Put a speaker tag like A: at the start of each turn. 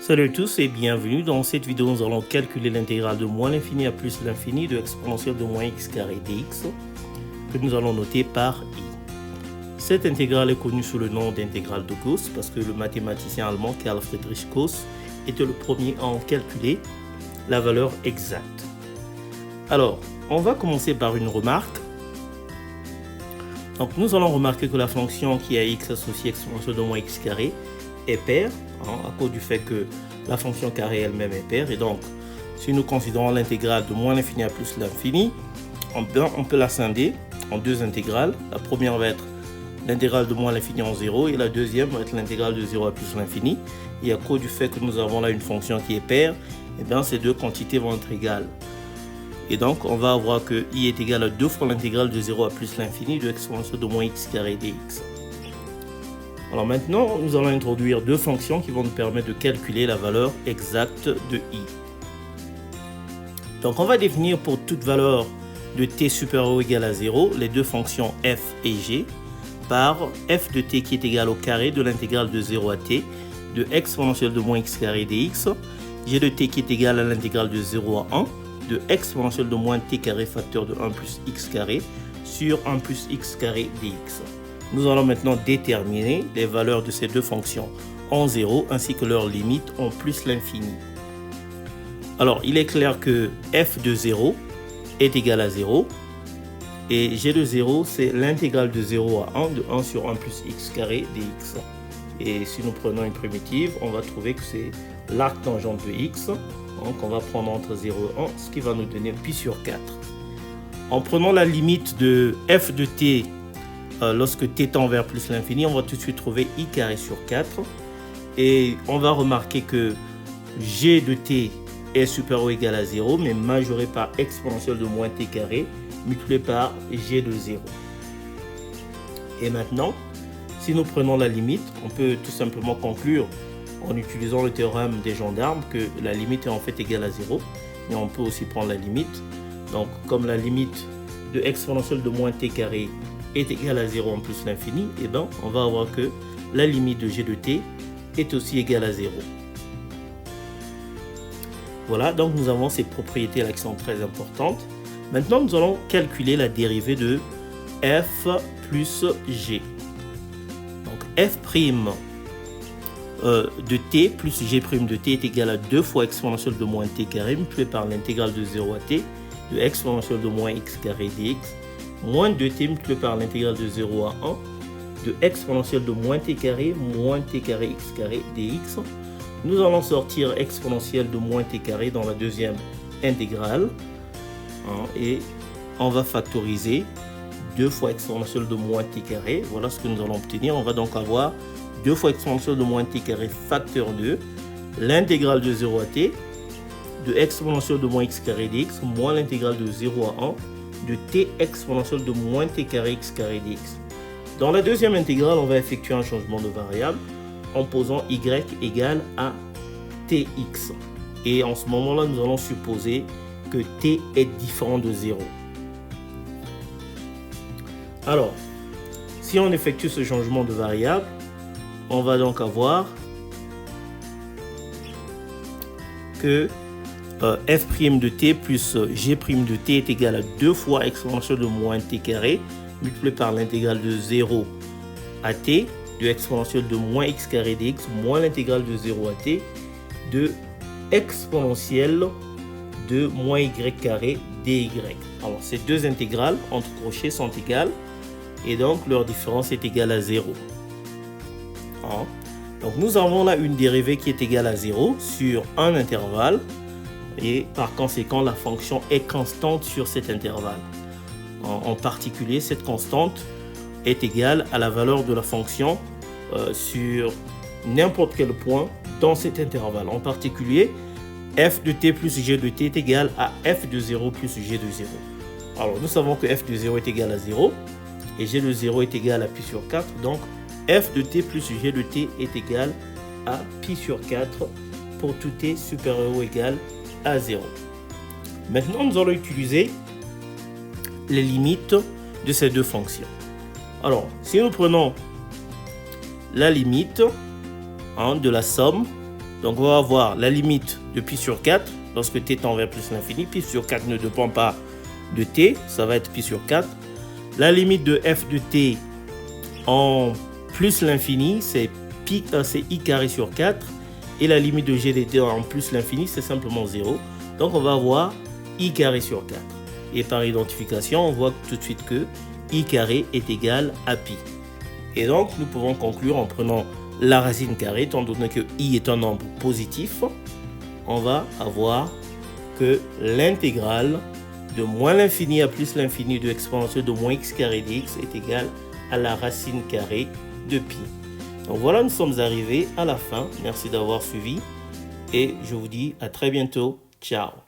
A: Salut à tous et bienvenue. Dans cette vidéo, nous allons calculer l'intégrale de moins l'infini à plus l'infini de l'exponentielle de moins x carré dx que nous allons noter par i. Cette intégrale est connue sous le nom d'intégrale de Gauss parce que le mathématicien allemand Carl Friedrich Gauss était le premier à en calculer la valeur exacte. Alors, on va commencer par une remarque. Donc, nous allons remarquer que la fonction qui a x associée exponentielle de moins x carré est paire, à cause du fait que la fonction carré elle-même est paire. Et donc, si nous considérons l'intégrale de moins l'infini à plus l'infini, on peut la scinder en deux intégrales. La première va être l'intégrale de moins l'infini en 0 et la deuxième va être l'intégrale de 0 à plus l'infini. Et à cause du fait que nous avons là une fonction qui est paire, et bien ces deux quantités vont être égales. Et donc, on va avoir que i est égal à 2 fois l'intégrale de 0 à plus l'infini de l'exponentielle de moins x carré dx. Alors maintenant, nous allons introduire deux fonctions qui vont nous permettre de calculer la valeur exacte de i. Donc on va définir pour toute valeur de t supérieur ou égal à 0 les deux fonctions f et g par f de t qui est égal au carré de l'intégrale de 0 à t de exponentielle de moins x carré dx, g de t qui est égal à l'intégrale de 0 à 1 de exponentielle de moins t carré facteur de 1 plus x carré sur 1 plus x carré dx. Nous allons maintenant déterminer les valeurs de ces deux fonctions en 0 ainsi que leurs limites en plus l'infini. Alors, il est clair que f de 0 est égal à 0 et g de 0 c'est l'intégrale de 0 à 1 de 1 sur 1 plus x carré dx. Et si nous prenons une primitive, on va trouver que c'est l'arc tangente de x. Donc on va prendre entre 0 et 1, ce qui va nous donner pi sur 4. En prenant la limite de f de t lorsque t tend vers plus l'infini, on va tout de suite trouver i carré sur 4. Et on va remarquer que g de t est supérieur ou égal à 0, mais majoré par exponentielle de moins t carré, multiplié par g de 0. Et maintenant, si nous prenons la limite, on peut tout simplement conclure en utilisant le théorème des gendarmes que la limite est en fait égale à 0. Mais on peut aussi prendre la limite. Donc, comme la limite de exponentielle de moins t carré est égale à 0 en plus l'infini, et bien on va avoir que la limite de g de t est aussi égale à 0. Voilà, donc nous avons ces propriétés-là qui sont très importantes. Maintenant, nous allons calculer la dérivée de f plus g. Donc f' de t plus g' de t est égal à 2 fois exponentielle de moins t carré multiplié par l'intégrale de 0 à t de exponentielle de moins x carré dx moins 2t multiplié par l'intégrale de 0 à 1 de exponentielle de moins t carré x carré dx. Nous allons sortir exponentielle de moins t carré dans la deuxième intégrale et on va factoriser 2 fois exponentielle de moins t carré. Voilà ce que nous allons obtenir. On va donc avoir 2 fois exponentielle de moins t carré facteur 2, l'intégrale de 0 à t de exponentielle de moins x carré dx moins l'intégrale de 0 à 1 de t exponentielle de moins t carré x carré dx. Dans la deuxième intégrale, on va effectuer un changement de variable en posant y égale à tx. Et en ce moment-là, nous allons supposer que t est différent de 0. Alors, si on effectue ce changement de variable, on va donc avoir que f' de t plus g' de t est égal à 2 fois exponentielle de moins t carré multiplié par l'intégrale de 0 à t de exponentielle de moins x carré dx moins l'intégrale de 0 à t de exponentielle de moins y carré dy. Alors ces deux intégrales entre crochets sont égales et donc leur différence est égale à 0. Donc nous avons là une dérivée qui est égale à 0 sur un intervalle et par conséquent la fonction est constante sur cet intervalle. En particulier, cette constante est égale à la valeur de la fonction sur n'importe quel point dans cet intervalle. En particulier, f de t plus g de t est égal à f de 0 plus g de 0. Alors nous savons que f de 0 est égal à 0 et g de 0 est égal à pi sur 4. Donc f de t plus g de t est égal à pi sur 4 pour tout t supérieur ou égal à 0. Maintenant, nous allons utiliser les limites de ces deux fonctions. Alors, si nous prenons la limite de la somme Donc on va avoir la limite de pi sur 4 lorsque t tend vers plus l'infini. Pi sur 4 ne dépend pas de t, ça va être pi sur 4. La limite de f de t en plus l'infini, c'est i carré sur 4. Et la limite de g de t en plus l'infini, c'est simplement 0. Donc on va avoir i carré sur 4. Et par identification, on voit tout de suite que i carré est égal à pi. Et donc nous pouvons conclure en prenant la racine carrée, étant donné que i est un nombre positif, on va avoir que l'intégrale de moins l'infini à plus l'infini de exponentielle de moins x carré dx est égale à la racine carrée de pi. Donc voilà, nous sommes arrivés à la fin. Merci d'avoir suivi et je vous dis à très bientôt. Ciao.